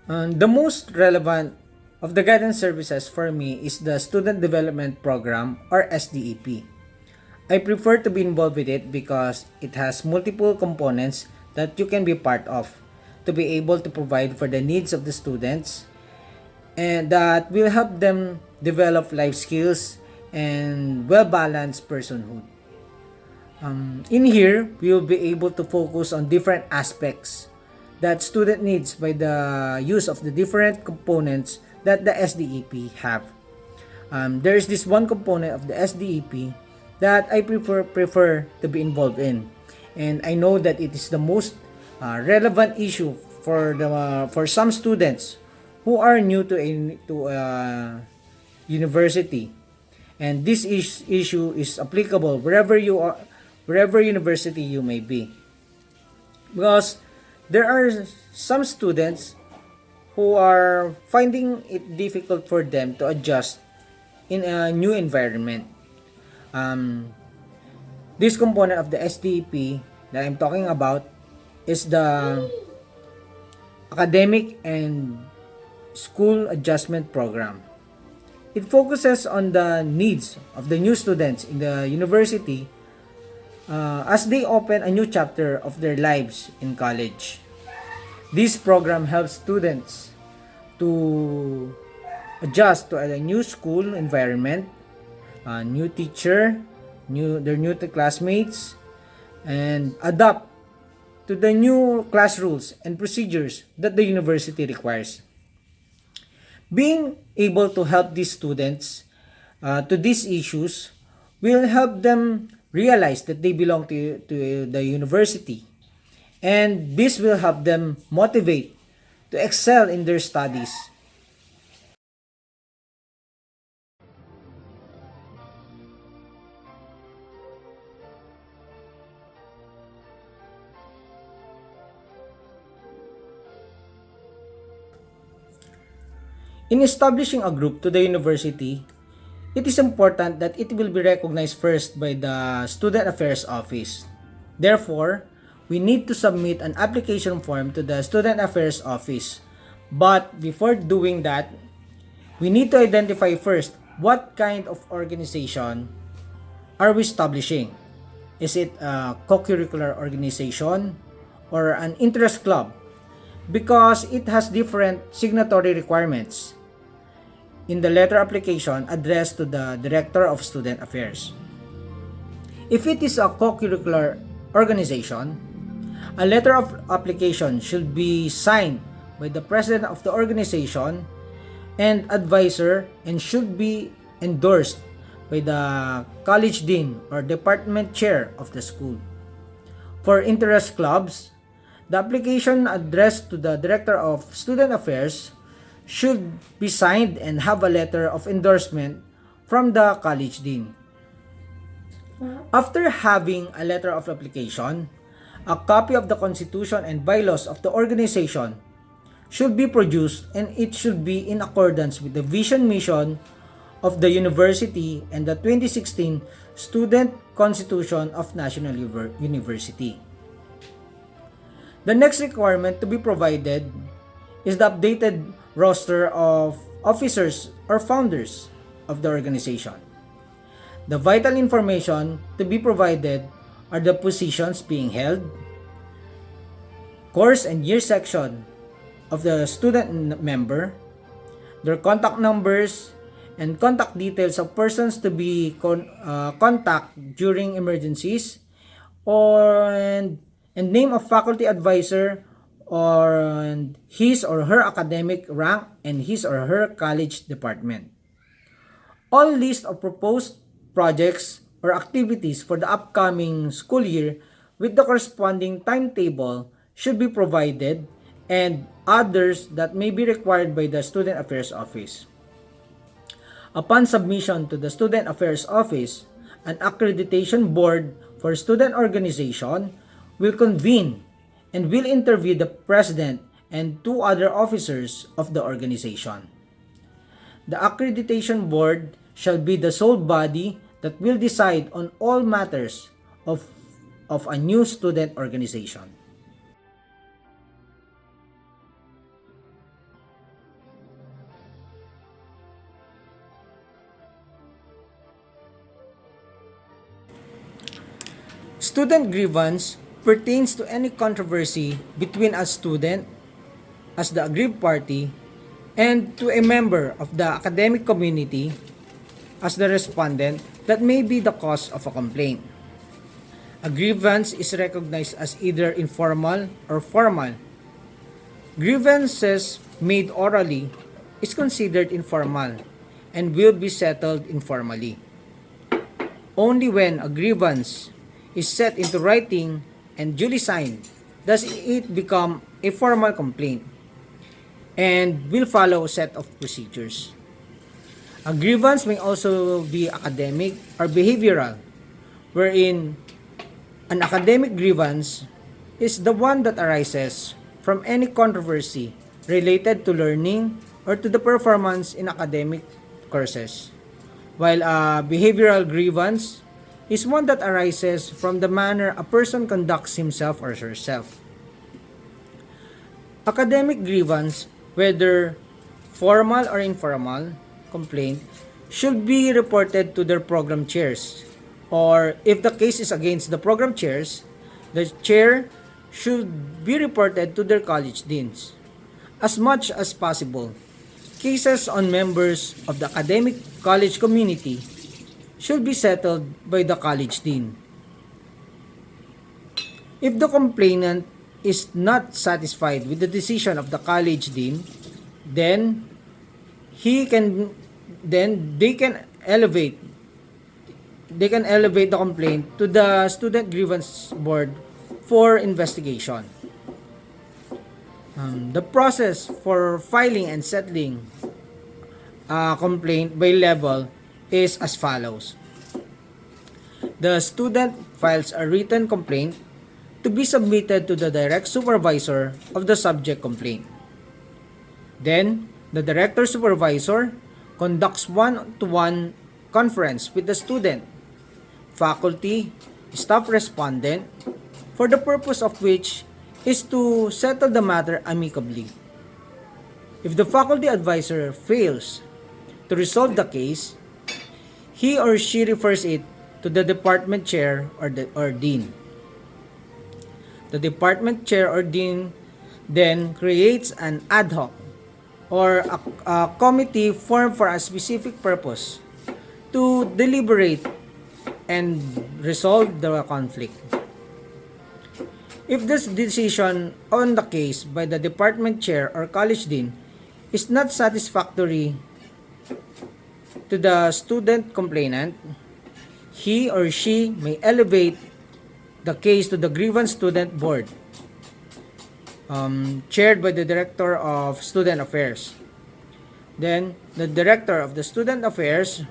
The most relevant of the guidance services for me is the Student Development Program or SDEP. I prefer to be involved with it because it has multiple components that you can be part of to be able to provide for the needs of the students and that will help them develop life skills and well-balanced personhood. In here, we will be able to focus on different aspects that student needs by the use of the different components that the SDEP have. There is this one component of the SDEP that I prefer to be involved in, and I know that it is the most relevant issue for some students who are new to a university, and this issue is applicable wherever you are, wherever university you may be, because there are some students who are finding it difficult for them to adjust in a new environment. Um, this component of the SDP that I'm talking about is the academic and school adjustment program. It focuses on the needs of the new students in the university as they open a new chapter of their lives in college. This program helps students to adjust to a new school environment, a new teacher, their new classmates, and adapt to the new class rules and procedures that the university requires. Being able to help these students to these issues will help them realize that they belong to the university, and this will help them motivate to excel in their studies. In establishing a group to the university, it is important that it will be recognized first by the Student Affairs Office. Therefore, we need to submit an application form to the Student Affairs Office. But before doing that, we need to identify first what kind of organization are we establishing. Is it a co-curricular organization or an interest club? Because it has different signatory requirements in the letter application addressed to the Director of Student Affairs. If it is a co-curricular organization, a letter of application should be signed by the president of the organization and advisor and should be endorsed by the college dean or department chair of the school. For interest clubs, the application addressed to the Director of Student Affairs should be signed and have a letter of endorsement from the college dean. After having a letter of application, a copy of the constitution and bylaws of the organization should be produced, and it should be in accordance with the vision mission of the university and the 2016 Student Constitution of National University. The next requirement to be provided is the updated roster of officers or founders of the organization. The vital information to be provided are the positions being held, course and year section of the student member, their contact numbers, and contact details of persons to be contact during emergencies, and name of faculty advisor or his or her academic rank and his or her college department. All list of proposed projects or activities for the upcoming school year with the corresponding timetable should be provided, and others that may be required by the Student Affairs Office. Upon submission to the Student Affairs Office, an accreditation board for student organization will convene and will interview the president and two other officers of the organization. The accreditation board shall be the sole body that will decide on all matters of a new student organization. Student grievance pertains to any controversy between a student as the aggrieved party and to a member of the academic community as the respondent that may be the cause of a complaint. A grievance is recognized as either informal or formal. Grievances made orally is considered informal and will be settled informally. Only when a grievance is set into writing and duly signed does it become a formal complaint and will follow a set of procedures. A grievance may also be academic or behavioral, wherein an academic grievance is the one that arises from any controversy related to learning or to the performance in academic courses, while a behavioral grievance is one that arises from the manner a person conducts himself or herself. Academic grievance, whether formal or informal complaint, should be reported to their program chairs, or if the case is against the program chairs, the chair should be reported to their college deans. As much as possible, cases on members of the academic college community should be settled by the college dean. If the complainant is not satisfied with the decision of the college dean, then he can then they can elevate the complaint to the student grievance board for investigation. The process for filing and settling a complaint by level is as follows. The student files a written complaint to be submitted to the direct supervisor of the subject complaint. Then, the director supervisor conducts one-to-one conference with the student, faculty, staff respondent, for the purpose of which is to settle the matter amicably. If the faculty advisor fails to resolve the case, he or she refers it to the department chair or dean. The department chair or dean then creates an ad hoc or a committee formed for a specific purpose to deliberate and resolve the conflict. If this decision on the case by the department chair or college dean is not satisfactory to the student complainant, he or she may elevate the case to the grievance student board, chaired by the director of student affairs. Then, the director of the student affairs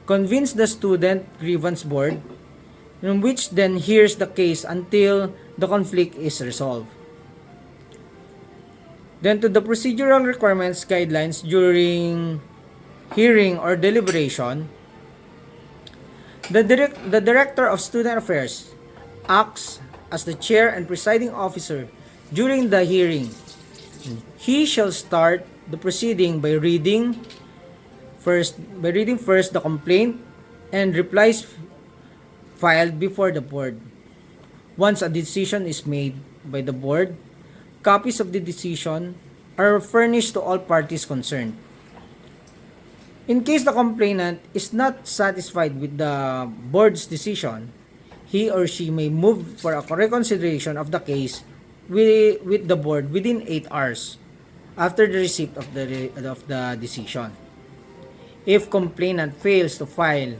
convenes the student grievance board, in which then hears the case until the conflict is resolved. Then to the procedural requirements guidelines during hearing or deliberation, the director of student affairs acts as the chair and presiding officer during the hearing. He shall start the proceeding by reading first the complaint and replies filed before the board. Once a decision is made by the board, copies of the decision are furnished to all parties concerned. In case the complainant is not satisfied with the board's decision, he or she may move for a reconsideration of the case with the board within 8 hours after the receipt of the decision. If complainant fails to file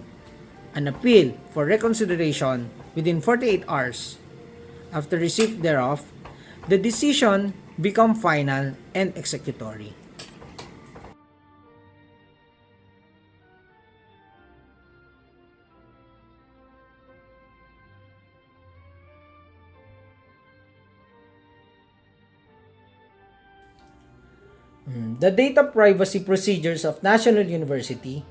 an appeal for reconsideration within 48 hours after receipt thereof, the decision become final and executory. The data privacy procedures of National University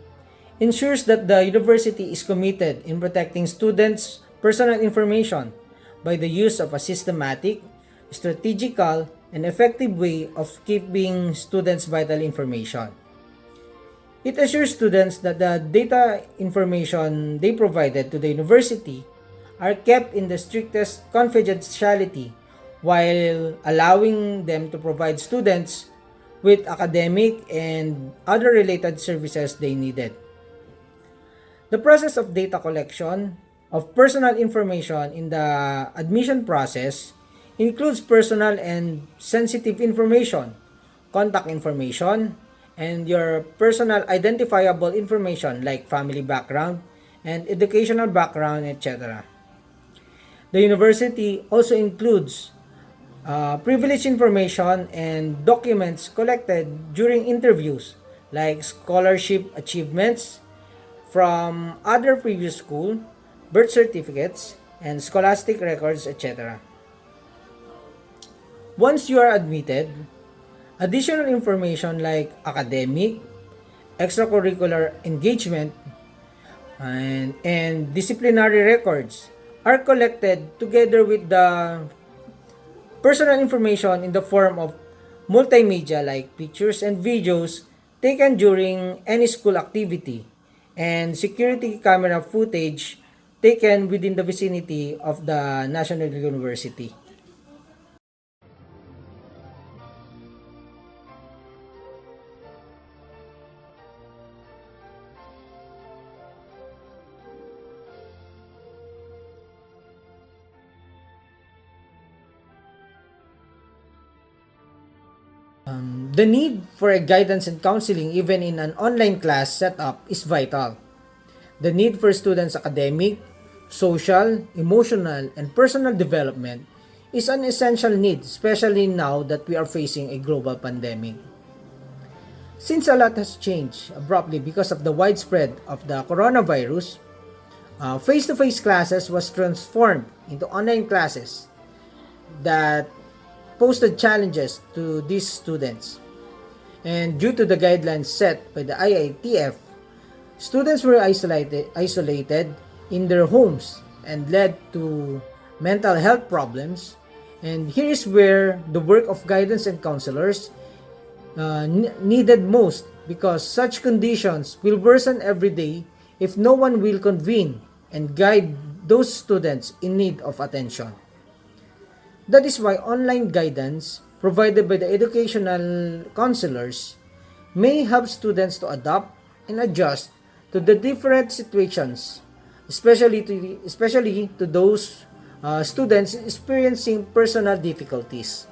ensures that the university is committed in protecting students' personal information by the use of a systematic, strategical, and effective way of keeping students' vital information. It assures students that the data information they provided to the university are kept in the strictest confidentiality while allowing them to provide students with academic and other related services they needed. The process of data collection of personal information in the admission process includes personal and sensitive information, contact information, and your personal identifiable information like family background and educational background, etc. The university also includes privileged information and documents collected during interviews like scholarship achievements from other previous school, birth certificates, and scholastic records, etc. Once you are admitted, additional information like academic, extracurricular engagement, and disciplinary records are collected together with the personal information in the form of multimedia like pictures and videos taken during any school activity and security camera footage taken within the vicinity of the National University. The need for a guidance and counseling even in an online class setup is vital. The need for students' academic, social, emotional, and personal development is an essential need, especially now that we are facing a global pandemic. Since a lot has changed abruptly because of the widespread of the coronavirus, face-to-face classes was transformed into online classes that posed challenges to these students. And due to the guidelines set by the IITF, students were isolated in their homes and led to mental health problems. And here is where the work of guidance and counselors needed most, because such conditions will worsen every day if no one will convene and guide those students in need of attention. That is why online guidance provided by the educational counselors may help students to adapt and adjust to the different situations, especially to those students experiencing personal difficulties.